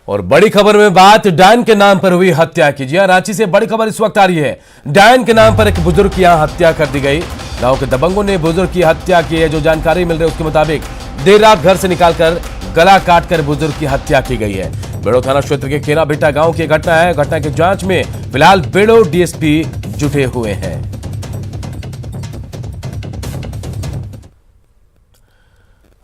और बड़ी खबर में बात डायन के नाम पर हुई हत्या की। जी हां, रांची से बड़ी खबर इस वक्त आ रही है। डायन के नाम पर एक बुजुर्ग की यहां हत्या कर दी गई। गांव के दबंगों ने बुजुर्ग की हत्या की है। जो जानकारी मिल रही है उसके मुताबिक देर रात घर से निकालकर गला काटकर बुजुर्ग की हत्या की गई है। बेड़ो थाना क्षेत्र के केरा बेटा गांव की घटना है। घटना की जांच में फिलहाल बेड़ो डीएसपी जुटे हुए हैं।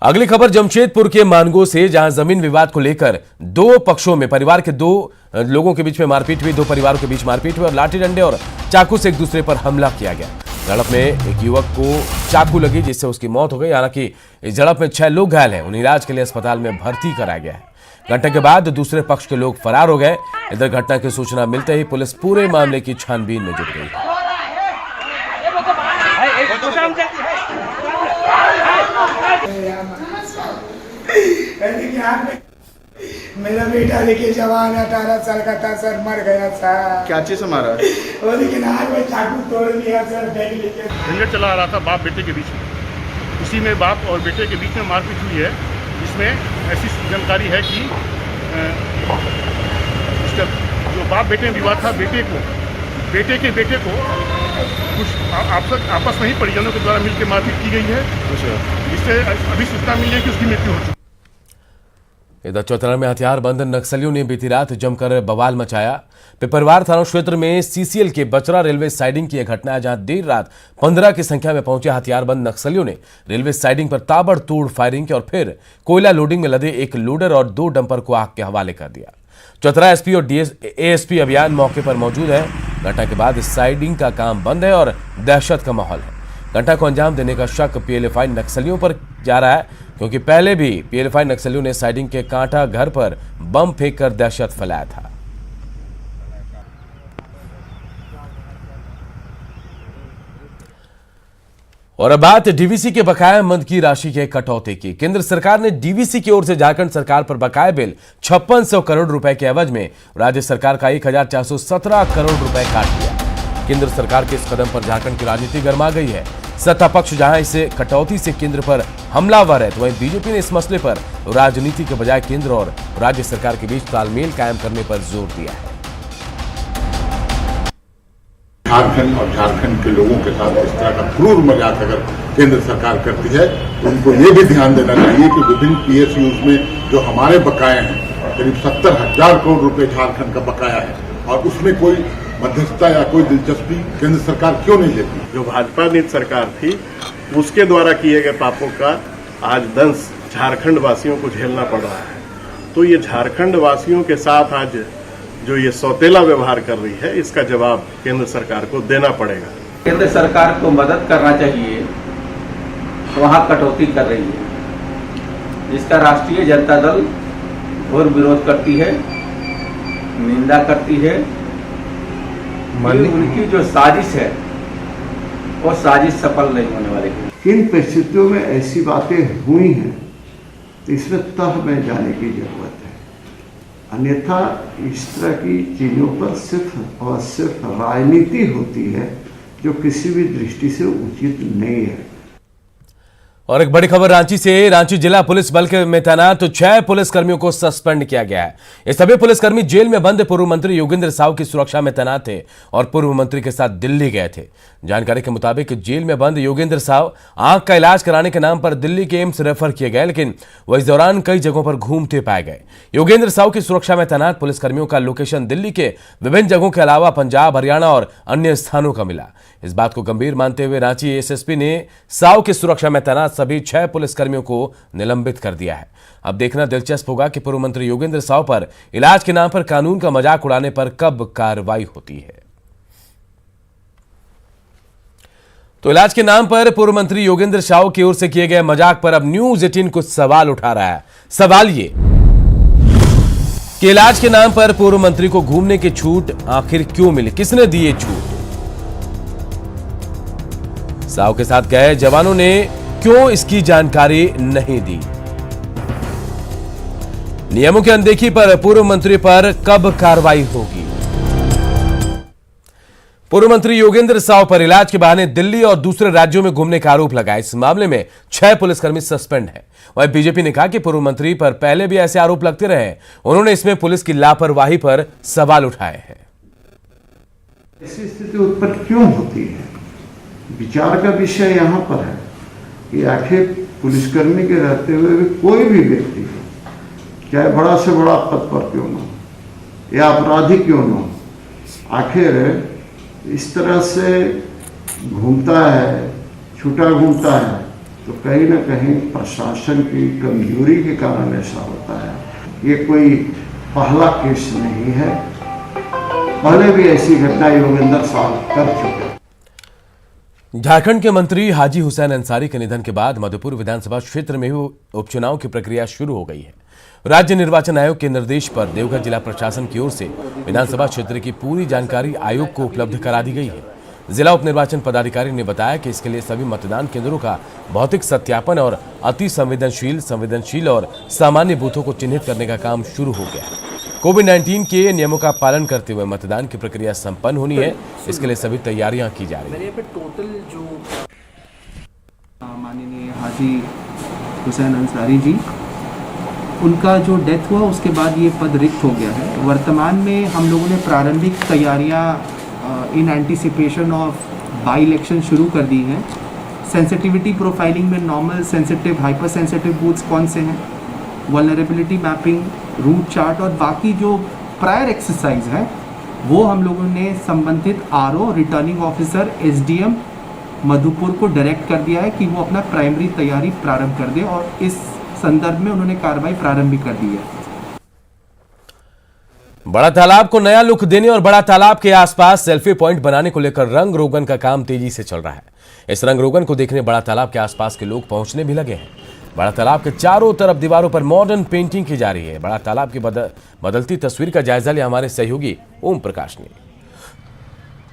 अगली खबर जमशेदपुर के मानगो से, जहां जमीन विवाद को लेकर दो पक्षों में परिवार के दो लोगों के बीच में मारपीट हुई। दो परिवारों के बीच मारपीट हुई और लाठी डंडे और चाकू से एक दूसरे पर हमला किया गया। झड़प में एक युवक को चाकू लगी जिससे उसकी मौत हो गई। हालांकि इस झड़प में 6 लोग घायल हैं। उन्हें इलाज के लिए अस्पताल में भर्ती कराया गया है। घटना के बाद दूसरे पक्ष के लोग फरार हो गए। इधर घटना की सूचना मिलते ही पुलिस पूरे मामले की छानबीन में जुट गई। मेरा बेटा देखिए जवान 18 साल का था सर, मर गया था। क्या चीज से मारा? वो लेकिन आज में चाकू तोड़ दिया सर, बैग लेके। झंझट चला आ रहा था बाप बेटे के बीच में। उसी में बाप और बेटे के बीच में मारपीट हुई है, जिसमें ऐसी जानकारी है कि जो बाप बेटे में विवाद था, बेटे के बेटे को कुछ आपस में ही परिजनों के द्वारा मिलकर मारपीट की गई है, जिससे अभी सूचना मिली है कि उसकी मृत्यु हो चुकी है। इधर चौतरा में हथियारबंद नक्सलियों ने बीती रात जमकर बवाल मचाया। पिपरवार थाना क्षेत्र में सीसीएल के बचरा रेलवे साइडिंग की यह घटना है, जहां देर रात 15 की संख्या में पहुंचे हथियारबंद नक्सलियों ने रेलवे साइडिंग पर ताबड़तोड़ फायरिंग की और फिर कोयला लोडिंग में लदे एक लोडर और 2 डंपर को आग के हवाले कर दिया। चौतरा एसपी और एएसपी अभियान मौके पर मौजूद है। घटना के बाद साइडिंग का काम बंद है और दहशत का माहौल है। घटना को अंजाम देने का शक पीएलएफआई नक्सलियों पर जा रहा है, क्योंकि पहले भी पीएलएफआई नक्सलियों ने साइडिंग के कांटा घर पर बम फेंककर दहशत फैलाया था। और अब बात डीवीसी के बकाया मद की राशि के कटौती की। केंद्र सरकार ने डीवीसी की ओर से झारखंड सरकार पर बकाया बिल 5600 करोड़ रुपए के एवज में राज्य सरकार का 1417 करोड़ रुपए काट दिया। केंद्र सरकार के इस कदम पर झारखंड की राजनीति गर्मा गई है। सत्ता पक्ष जहां इसे कटौती से केंद्र पर हमलावर है, तो वहीं बीजेपी ने इस मसले पर राजनीति के बजाय केंद्र और राज्य सरकार के बीच तालमेल कायम करने पर जोर दिया है। झारखंड और झारखंड के लोगों के साथ इस तरह का क्रूर मजाक अगर केंद्र सरकार करती है तो उनको ये भी ध्यान देना चाहिए कि विभिन्न पीएसयूज में जो हमारे बकाये हैं, करीब 70,000 करोड़ रुपए झारखंड का बकाया है, और उसमें कोई मध्यस्थता या कोई दिलचस्पी केंद्र सरकार क्यों नहीं लेती? जो भाजपा नीति सरकार थी उसके द्वारा किए गए पापों का आज दंश झारखंड वासियों को झेलना पड़ रहा है। तो ये झारखंड वासियों के साथ आज जो ये सौतेला व्यवहार कर रही है, इसका जवाब केंद्र सरकार को देना पड़ेगा। केंद्र सरकार को मदद करना चाहिए, वहां कटौती कर रही है, जिसका राष्ट्रीय जनता दल घोर विरोध करती है, निंदा करती है। उनकी जो साजिश है वो साजिश सफल नहीं होने वाली है। किन परिस्थितियों में ऐसी बातें हुई हैं तो इसमें तह में जाने की जरूरत है, अन्यथा इस तरह की चीजों पर सिर्फ और सिर्फ राजनीति होती है, जो किसी भी दृष्टि से उचित नहीं है। और एक बड़ी खबर रांची से। रांची जिला पुलिस बल के में तैनात 6 पुलिसकर्मियों को सस्पेंड किया गया है। ये सभी पुलिसकर्मी जेल में बंद पूर्व मंत्री योगेंद्र साव की सुरक्षा में तैनात थे और पूर्व मंत्री के साथ दिल्ली गए थे। जानकारी के मुताबिक जेल में बंद योगेंद्र साव आंख का इलाज कराने के नाम पर दिल्ली के एम्स रेफर किए गए, लेकिन वह इस दौरान कई जगहों पर घूमते पाए गए। योगेंद्र साव की सुरक्षा में तैनात पुलिसकर्मियों का लोकेशन दिल्ली के विभिन्न जगहों के अलावा पंजाब, हरियाणा और अन्य स्थानों का मिला। इस बात को गंभीर मानते हुए रांची एसएसपी ने साव की सुरक्षा में तैनात सभी 6 पुलिसकर्मियों को निलंबित कर दिया है। अब देखना दिलचस्प होगा कि पूर्व मंत्री योगेंद्र साव पर इलाज के नाम पर कानून का मजाक उड़ाने पर कब कार्रवाई होती है। तो इलाज के नाम पर पूर्व मंत्री योगेंद्र साव की ओर से किए गए मजाक पर अब न्यूज 18 कुछ सवाल उठा रहा है। सवाल ये कि इलाज के नाम पर पूर्व मंत्री को घूमने की छूट आखिर क्यों मिली, किसने दी ये छूट? साव के साथ गए जवानों ने क्यों इसकी जानकारी नहीं दी? नियमों की अनदेखी पर पूर्व मंत्री पर कब कार्रवाई होगी? पूर्व मंत्री योगेंद्र साव पर इलाज के बहाने दिल्ली और दूसरे राज्यों में घूमने का आरोप लगा। इस मामले में 6 पुलिसकर्मी सस्पेंड हैं। वहीं बीजेपी ने कहा कि पूर्व मंत्री पर पहले भी ऐसे आरोप लगते रहे। उन्होंने इसमें पुलिस की लापरवाही पर सवाल उठाए हैं। ऐसी स्थिति उत्पन्न क्यों होती है? विचार का विषय यहाँ पर है कि आखिर पुलिसकर्मी के रहते हुए भी कोई भी व्यक्ति चाहे बड़ा से बड़ा पद पर क्यों न हो या अपराधी क्यों न हो, आखिर इस तरह से घूमता है, छूटा घूमता है, तो कहीं ना कहीं प्रशासन की कमजोरी के कारण ऐसा होता है। ये कोई पहला केस नहीं है, पहले भी ऐसी घटना योगेंद्र साव कर चुके। झारखंड के मंत्री हाजी हुसैन अंसारी के निधन के बाद मधुपुर विधानसभा क्षेत्र में भी उपचुनाव की प्रक्रिया शुरू हो गई है। राज्य निर्वाचन आयोग के निर्देश पर देवघर जिला प्रशासन की ओर से विधानसभा क्षेत्र की पूरी जानकारी आयोग को उपलब्ध करा दी गई है। जिला उप निर्वाचन पदाधिकारी ने बताया कि इसके लिए सभी मतदान केंद्रों का भौतिक सत्यापन और अति संवेदनशील और सामान्य बूथों को चिन्हित करने का काम शुरू हो गया है। कोविड-19 के नियमों का पालन करते हुए मतदान की प्रक्रिया संपन्न होनी है। इसके लिए सभी तैयारियां की जा रही हैं। मेरे पे टोटल जो माननीय हाजी हुसैन अंसारी जी, उनका जो डेथ हुआ उसके बाद ये पद रिक्त हो गया है। वर्तमान में हम लोगों ने प्रारंभिक तैयारियां इन एंटीसिपेशन ऑफ बाई इलेक्शन शुरू कर दी हैं। सेंसिटिविटी प्रोफाइलिंग में normal, sensitive, hyper sensitive booths कौन से हैं, वल्नरेबिलिटी मैपिंग, रूट चार्ट और बाकी जो प्रायर एक्सरसाइज है वो हम लोगों ने संबंधित RO, returning officer, SDM Madhupur को डायरेक्ट कर दिया है कि वो अपना प्राइमरी तैयारी प्रारंभ कर दे और इस संदर्भ में उन्होंने कार्रवाई प्रारंभ भी कर दी है। बड़ा तालाब को नया लुक देने और बड़ा तालाब के आसपास सेल्फी पॉइंट बनाने को लेकर रंग रोगन का काम तेजी से चल रहा है। इस रंग रोगन को देखने बड़ा तालाब के आसपास के लोग पहुंचने भी लगे हैं। बड़ा तालाब के चारों तरफ दीवारों पर मॉडर्न पेंटिंग की जा रही है। बड़ा तालाब की बदलती तस्वीर का जायजा लिया हमारे सहयोगी ओम प्रकाश ने।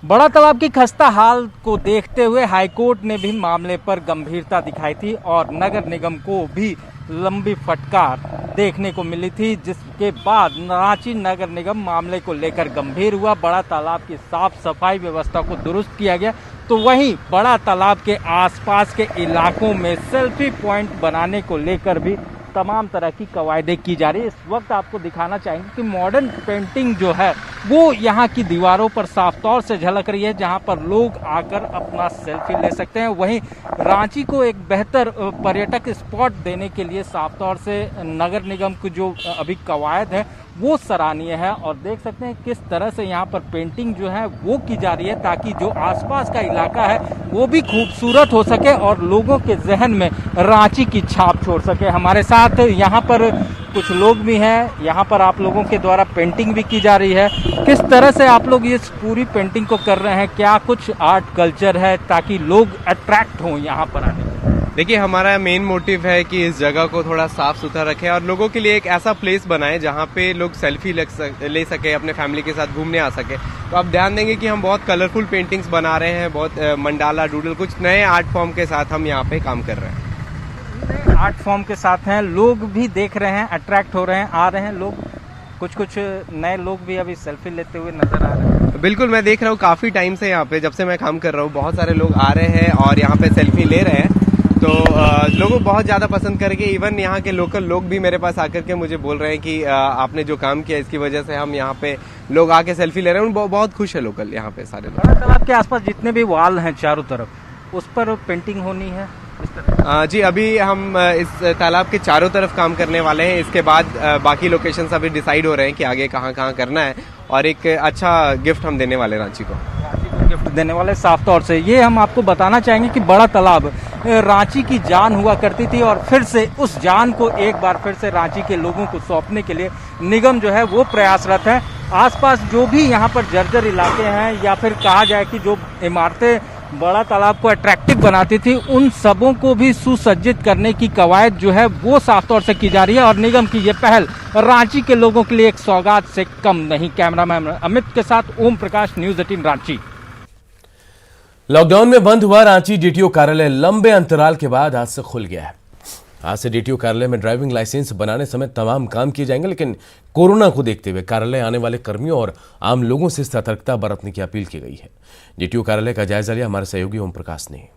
बड़ा तालाब की खस्ता हाल को देखते हुए हाईकोर्ट ने भी मामले पर गंभीरता दिखाई थी और नगर निगम को भी लंबी फटकार देखने को मिली थी, जिसके बाद रांची नगर निगम मामले को लेकर गंभीर हुआ। बड़ा तालाब की साफ सफाई व्यवस्था को दुरुस्त किया गया, तो वहीं बड़ा तालाब के आसपास के इलाकों में सेल्फी पॉइंट बनाने को लेकर भी तमाम तरह की कवायदें की जा रही है। इस वक्त आपको दिखाना चाहेंगे कि मॉडर्न पेंटिंग जो है वो यहाँ की दीवारों पर साफ तौर से झलक रही है, जहाँ पर लोग आकर अपना सेल्फी ले सकते हैं। वहीं रांची को एक बेहतर पर्यटक स्पॉट देने के लिए साफ तौर से नगर निगम की जो अभी कवायद है वो सराहनीय है और देख सकते हैं किस तरह से यहाँ पर पेंटिंग जो है वो की जा रही है, ताकि जो आसपास का इलाका है वो भी खूबसूरत हो सके और लोगों के जहन में रांची की छाप छोड़ सके। हमारे साथ यहाँ पर कुछ लोग भी हैं, यहाँ पर आप लोगों के द्वारा पेंटिंग भी की जा रही है। किस तरह से आप लोग इस पूरी पेंटिंग को कर रहे हैं, क्या कुछ आर्ट कल्चर है ताकि लोग अट्रैक्ट हों यहाँ पर आने? देखिए, हमारा मेन मोटिव है कि इस जगह को थोड़ा साफ सुथरा रखें और लोगों के लिए एक ऐसा प्लेस बनाएं जहाँ पे लोग सेल्फी ले सके, अपने फैमिली के साथ घूमने आ सके। तो आप ध्यान देंगे कि हम बहुत कलरफुल पेंटिंग्स बना रहे हैं, बहुत मंडाला, डूडल, कुछ नए आर्ट फॉर्म के साथ हम यहाँ पे काम कर रहे हैं। आर्ट फॉर्म के साथ हैं, लोग भी देख रहे हैं, अट्रैक्ट हो रहे हैं, आ रहे हैं लोग, कुछ नए लोग भी अभी सेल्फी लेते हुए नजर आ रहे हैं। बिल्कुल, मैं देख रहा हूँ काफी टाइम से यहाँ पे, जब से मैं काम कर रहा हूँ, बहुत सारे लोग आ रहे हैं और यहाँ पे सेल्फी ले रहे हैं। तो लोगों बहुत ज़्यादा पसंद करके इवन यहाँ के लोकल लोग भी मेरे पास आकर के मुझे बोल रहे हैं कि आपने जो काम किया इसकी वजह से हम यहाँ पे लोग आके सेल्फी ले रहे हैं। बहुत खुश है लोकल यहाँ पे सारे लोग। बड़ा तालाब के आसपास जितने भी वॉल हैं चारों तरफ, उस पर पेंटिंग होनी है इस तरह? जी, अभी हम इस तालाब के चारों तरफ काम करने वाले हैं। इसके बाद बाकी लोकेशंस अभी डिसाइड हो रहे हैं कि आगे कहाँ करना है और एक अच्छा गिफ्ट हम देने वाले रांची को गिफ्ट देने वाले। साफ तौर से ये हम आपको बताना चाहेंगे कि बड़ा तालाब रांची की जान हुआ करती थी और फिर से उस जान को एक बार फिर से रांची के लोगों को सौंपने के लिए निगम जो है वो प्रयासरत है। आसपास जो भी यहाँ पर जर्जर इलाके हैं या फिर कहा जाए कि जो इमारतें बड़ा तालाब को अट्रैक्टिव बनाती थी, उन सबों को भी सुसज्जित करने की कवायद जो है वो साफ तौर से की जा रही है और निगम की ये पहल रांची के लोगों के लिए एक सौगात से कम नहीं। कैमरामैन अमित के साथ ओम प्रकाश, न्यूज़ 18 रांची। लॉकडाउन में बंद हुआ रांची डीटीओ कार्यालय लंबे अंतराल के बाद आज से खुल गया है। आज से डीटीओ कार्यालय में ड्राइविंग लाइसेंस बनाने समेत तमाम काम किए जाएंगे, लेकिन कोरोना को देखते हुए कार्यालय आने वाले कर्मियों और आम लोगों से सतर्कता बरतने की अपील की गई है। डीटीओ कार्यालय का जायजा लिया हमारे सहयोगी ओम प्रकाश ने।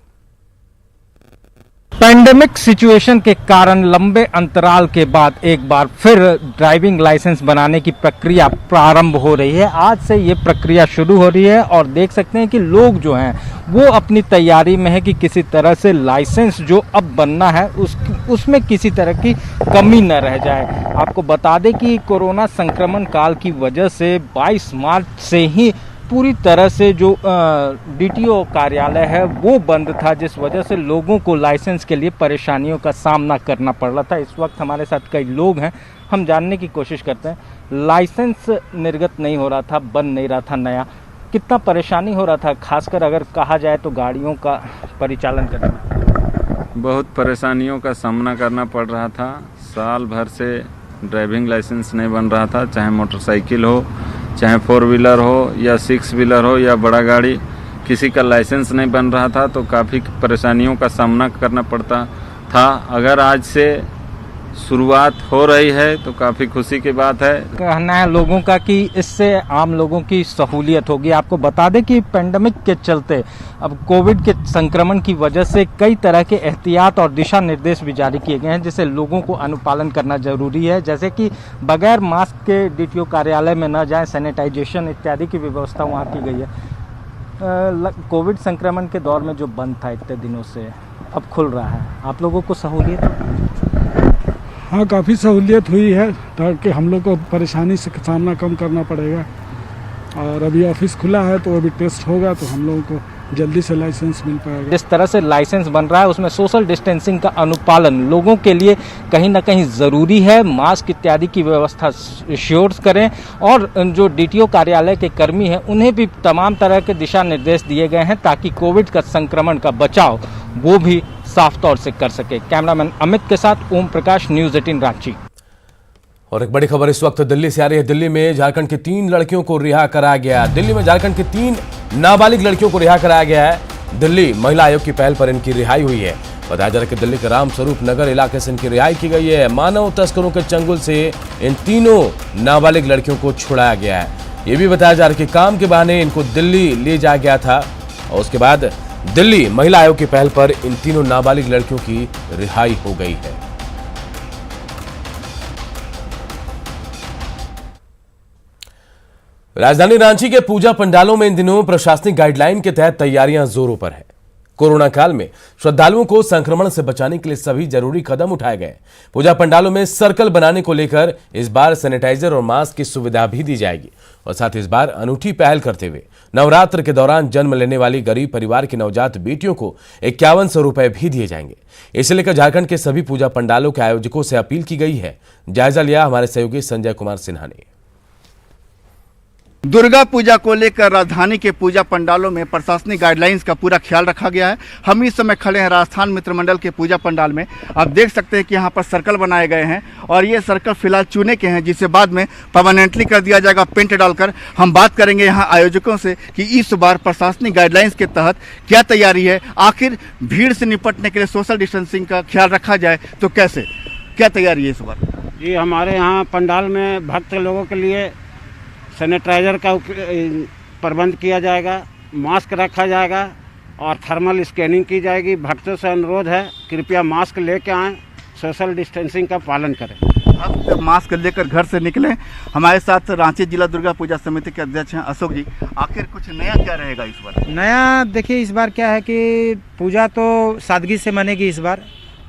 पैंडेमिक सिचुएशन के कारण लंबे अंतराल के बाद एक बार फिर ड्राइविंग लाइसेंस बनाने की प्रक्रिया प्रारंभ हो रही है। आज से ये प्रक्रिया शुरू हो रही है और देख सकते हैं कि लोग जो हैं वो अपनी तैयारी में है कि किसी तरह से लाइसेंस जो अब बनना है उसमें किसी तरह की कमी न रह जाए। आपको बता दें कि कोरोना संक्रमण काल की वजह से 22 मार्च से ही पूरी तरह से जो डीटीओ कार्यालय है वो बंद था, जिस वजह से लोगों को लाइसेंस के लिए परेशानियों का सामना करना पड़ रहा था। इस वक्त हमारे साथ कई लोग हैं, हम जानने की कोशिश करते हैं। लाइसेंस निर्गत नहीं हो रहा था, बन नहीं रहा था नया, कितना परेशानी हो रहा था, खासकर अगर कहा जाए तो गाड़ियों का परिचालन करना? बहुत परेशानियों का सामना करना पड़ रहा था। साल भर से ड्राइविंग लाइसेंस नहीं बन रहा था, चाहे मोटरसाइकिल हो, चाहे 4 व्हीलर हो या 6 व्हीलर हो या बड़ा गाड़ी, किसी का लाइसेंस नहीं बन रहा था, तो काफ़ी परेशानियों का सामना करना पड़ता था। अगर आज से शुरुआत हो रही है तो काफ़ी खुशी की बात है। कहना है लोगों का कि इससे आम लोगों की सहूलियत होगी। आपको बता दें कि पेंडेमिक के चलते अब कोविड के संक्रमण की वजह से कई तरह के एहतियात और दिशा निर्देश भी जारी किए गए हैं, जिसे लोगों को अनुपालन करना जरूरी है। जैसे कि बगैर मास्क के डीटीओ कार्यालय में न जाएं, सैनिटाइजेशन इत्यादि की व्यवस्था वहाँ की गई है। कोविड संक्रमण के दौर में जो बंद था इतने दिनों से, अब खुल रहा है। आप लोगों को सहूलियत? हाँ, काफ़ी सहूलियत हुई है, ताकि हम लोग को परेशानी से सामना कम करना पड़ेगा। और अभी ऑफिस खुला है तो अभी टेस्ट होगा तो हम लोगों को जल्दी से लाइसेंस मिल पाएगा। जिस तरह से लाइसेंस बन रहा है उसमें सोशल डिस्टेंसिंग का अनुपालन लोगों के लिए कहीं ना कहीं ज़रूरी है। मास्क इत्यादि की व्यवस्था श्योर करें और जो डीटीओ कार्यालय के कर्मी हैं उन्हें भी तमाम तरह के दिशा निर्देश दिए गए हैं ताकि कोविड का संक्रमण का बचाव वो भी साफ तौर से कर सके। कैमरामैन अमित के साथ ओम प्रकाश, न्यूज़ 18 रांची। और एक बड़ी खबर इस वक्त दिल्ली से आ रही है। दिल्ली में झारखंड की 3 लड़कियों को रिहा कराया गया। दिल्ली में झारखंड की 3 नाबालिग लड़कियों को रिहा कराया गया है। दिल्ली महिला आयोग की पहल पर इनकी रिहाई हुई है। बताया जा रहा है कि दिल्ली के रामस्वरूप नगर इलाके से इनकी रिहाई की गई है। मानव तस्करों के चंगुल से इन तीनों नाबालिग लड़कियों को छुड़ाया गया है। ये भी बताया जा रहा है कि काम के बहाने इनको दिल्ली ले जाया गया था और उसके बाद दिल्ली महिला आयोग की पहल पर इन तीनों नाबालिग लड़कियों की रिहाई हो गई है। राजधानी रांची के पूजा पंडालों में इन दिनों प्रशासनिक गाइडलाइन के तहत तैयारियां जोरों पर है। कोरोना काल में श्रद्धालुओं को संक्रमण से बचाने के लिए सभी जरूरी कदम उठाए गए। पूजा पंडालों में सर्कल बनाने को लेकर इस बार सैनिटाइजर और मास्क की सुविधा भी दी जाएगी और साथ ही इस बार अनूठी पहल करते हुए नवरात्र के दौरान जन्म लेने वाली गरीब परिवार की नवजात बेटियों को 5100 रुपए भी दिए जाएंगे। इसे लेकर झारखंड के सभी पूजा पंडालों के आयोजकों से अपील की गई है। जायजा लिया हमारे सहयोगी संजय कुमार सिन्हा ने। दुर्गा पूजा को लेकर राजधानी के पूजा पंडालों में प्रशासनिक गाइडलाइंस का पूरा ख्याल रखा गया है। हम इस समय खड़े हैं राजस्थान मित्र मंडल के पूजा पंडाल में। आप देख सकते हैं कि यहाँ पर सर्कल बनाए गए हैं और ये सर्कल फिलहाल चुने के हैं, जिसे बाद में परमानेंटली कर दिया जाएगा पेंट डालकर। हम बात करेंगे यहाँ आयोजकों से कि इस बार प्रशासनिक गाइडलाइंस के तहत क्या तैयारी है, आखिर भीड़ से निपटने के लिए सोशल डिस्टेंसिंग का ख्याल रखा जाए तो कैसे, क्या तैयारी है इस बार? जी, हमारे यहाँ पंडाल में भक्त लोगों के लिए सैनिटाइजर का प्रबंध किया जाएगा, मास्क रखा जाएगा और थर्मल स्कैनिंग की जाएगी। भक्तों से अनुरोध है कृपया मास्क लेकर आएँ, सोशल डिस्टेंसिंग का पालन करें। अब मास्क लेकर घर से निकलें। हमारे साथ रांची जिला दुर्गा पूजा समिति के अध्यक्ष हैं अशोक जी। आखिर कुछ नया क्या रहेगा इस बार? नया देखिए, इस बार क्या है कि पूजा तो सादगी से मनेगी इस बार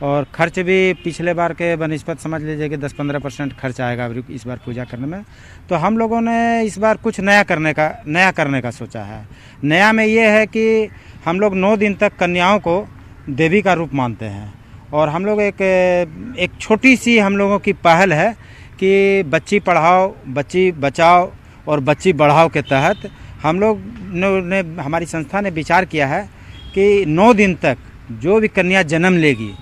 और खर्च भी पिछले बार के बनिस्पत समझ लीजिए कि 10-15% खर्च आएगा इस बार पूजा करने में। तो हम लोगों ने इस बार कुछ नया करने का सोचा है। नया में ये है कि हम लोग 9 दिन तक कन्याओं को देवी का रूप मानते हैं और हम लोग एक छोटी सी हम लोगों की पहल है कि बच्ची पढ़ाओ, बच्ची बचाओ और बच्ची बढ़ाओ के तहत हम लोग ने हमारी संस्था ने विचार किया है कि 9 दिन तक जो भी कन्या जन्म लेगी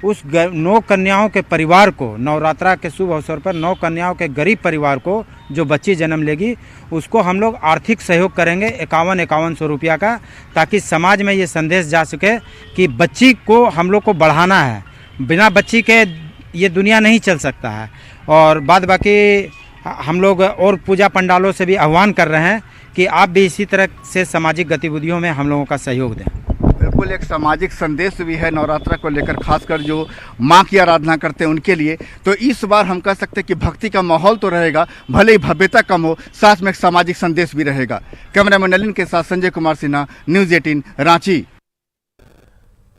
उस 9 कन्याओं के परिवार को, नवरात्रा के शुभ अवसर पर 9 कन्याओं के गरीब परिवार को जो बच्ची जन्म लेगी उसको हम लोग आर्थिक सहयोग करेंगे 5100 रुपया का, ताकि समाज में ये संदेश जा सके कि बच्ची को हम लोग को बढ़ाना है बिना बच्ची के ये दुनिया नहीं चल सकता है। और बाद बाकी हम लोग और पूजा पंडालों से भी आह्वान कर रहे हैं कि आप भी इसी तरह से सामाजिक गतिविधियों में हम लोगों का सहयोग दें। बिल्कुल एक सामाजिक संदेश भी है नवरात्रा को लेकर, खासकर जो माँ की आराधना करते हैं उनके लिए। तो इस बार हम कह सकते हैं कि भक्ति का माहौल तो रहेगा, भले ही भव्यता कम हो, साथ में एक सामाजिक संदेश भी रहेगा। कैमरामैन नलिन के साथ संजय कुमार सिन्हा, न्यूज़ 18 रांची।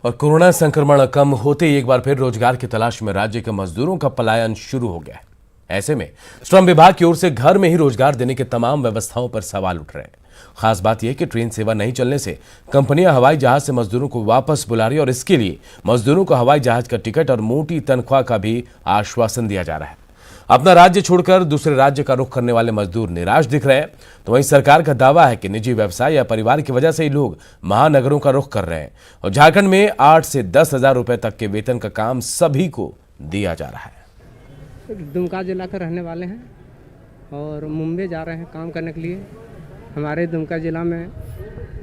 और कोरोना संक्रमण कम होते ही एक बार फिर रोजगार की तलाश में राज्य के मजदूरों का पलायन शुरू हो गया है। ऐसे में श्रम विभाग की ओर से घर में ही रोजगार देने की तमाम व्यवस्थाओं पर सवाल उठ रहे हैं। खास बात यह कि ट्रेन सेवा नहीं चलने से कंपनियां हवाई जहाज से मजदूरों को वापस बुला रही है और इसके लिए मजदूरों को हवाई जहाज का टिकट और मोटी तनख्वाह का भी आश्वासन दिया जा रहा है। अपना राज्य छोड़कर दूसरे राज्य का रुख करने वाले मजदूर निराश दिख रहे हैं, तो वहीं सरकार का दावा है कि निजी व्यवसाय या परिवार की वजह से ही लोग महानगरों का रुख कर रहे हैं और झारखंड में 8 से 10 हजार रुपए तक के वेतन का काम सभी को दिया जा रहा है। दुमका जिला के रहने वाले हैं और मुंबई जा रहे हैं काम करने के लिए। हमारे दुमका जिला में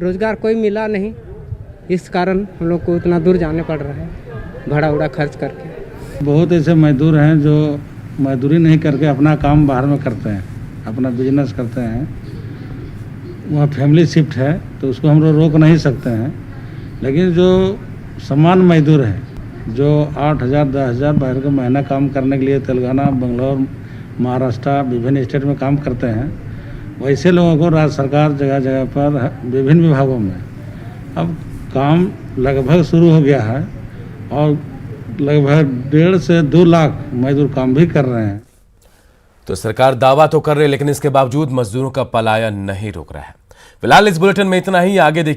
रोज़गार कोई मिला नहीं, इस कारण हम लोग को उतना दूर जाने पड़ रहा है भाड़ा उड़ा खर्च करके। बहुत ऐसे मजदूर हैं जो मजदूरी नहीं करके अपना काम बाहर में करते हैं, अपना बिजनेस करते हैं। वहाँ फैमिली शिफ्ट है तो उसको हम लोग रोक नहीं सकते हैं, लेकिन जो सामान्य मजदूर है जो 8,000 10,000 बाहर का महीना काम करने के लिए तेलंगाना, बंगलौर, महाराष्ट्र विभिन्न स्टेट में काम करते हैं, वैसे लोगों को राज्य सरकार जगह जगह पर विभिन्न विभागों में अब काम लगभग शुरू हो गया है और लगभग 1.5 से 2 लाख मजदूर काम भी कर रहे हैं। तो सरकार दावा तो कर रही है, लेकिन इसके बावजूद मजदूरों का पलायन नहीं रुक रहा है। फिलहाल इस बुलेटिन में इतना ही। आगे देखिए